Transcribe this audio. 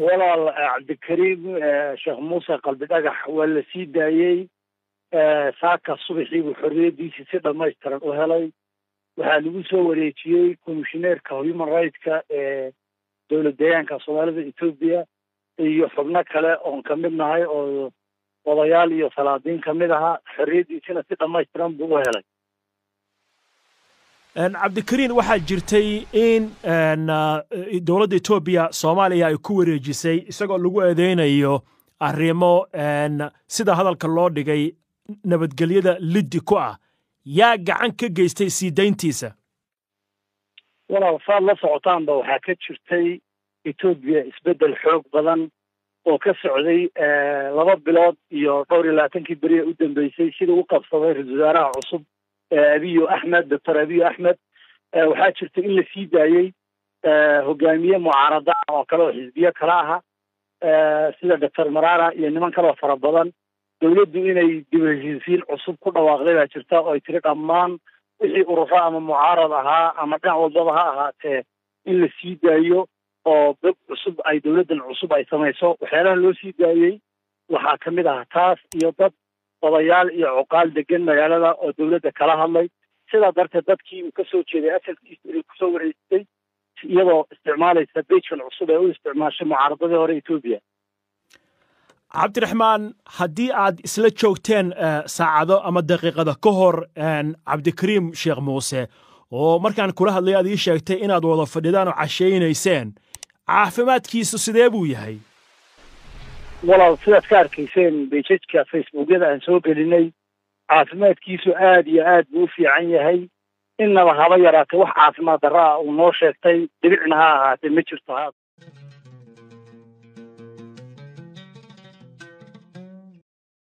walaal cabdikariim sheekh muuse qalbi dhagax waa la sii daayey saaka subaxii buu xorriyadiisii si dhammaystiran u helay waxaa lagu soo wareejiyey komishineerka human rightska ee dowlad deegaanka soomaalida etoobiya iyo xubno kale oon ka mid nahay oo odayaal iyo salaadiin ka mid ahaa xorriyadiisina si dhammaystiran buu u helay cabdikariin waxaa jirtay in dowladda etoobiya soomaaliya ay ku wareejisay isagoo lagu eedeynayo arrimo sida hadalka loo dhigay nabadgelyada liddi ku ah yaa gacan ka geystay sii dayntiisa walaal saad la socotaanba waxaa ka jirtay etoobiya isbeddel xoog badan oo ka socday 2 bilood iyo dhowr iyo 20 beri u dambeysay sida uu qabsaday ra-iisul wasaaraha cusub abiy axmed dr abiy axmed waxaa jirta in la sii daayey hogaamiye mucaarada oo kale oo xisbiye kale aha sida dr marara iyo niman kale oo fara badan dowladdu inay dib u heshiisiin cusub ku dhawaaqday baa jirta oo ay tiri dhammaan wixii ururo ama mucaarad ahaa ama dhinac walbaba ha ahaatee in la sii daayo oo dad cusub ay dowladdan cusub ay samayso waxyaalaha loo sii daayey waxaa ka mid ah taas iyo dad odayaal iyo cuqaal degan magaalada oo dowladda kala hadlay sidaa darteed dadkii uu ka soo jeeday asalkiisa inay kusoo wareejisay iyadoo isticmaalaysa bejkan cusub ee u isticmaashay mucaaradadii hore etoobiya cabdiraxmaan haddii aad isla joogteen saacado ama daqiiqada ka hor cabdikariim sheekh muuse oo markaan kula hadlay aad ii sheegtay inaad wada fadhidaan oo cashaynayseen caafimaadkiisu sidee buu yahay walaal sidaad ka arkayseen bejajka facebookyada aan soo gelinay caafimaadkiisu aad iyo aad buu u fiican yahay innaba haba yaraatee wax caafimaad darro ah uu noo sheegtay dhibicna ha ahaatee ma jirto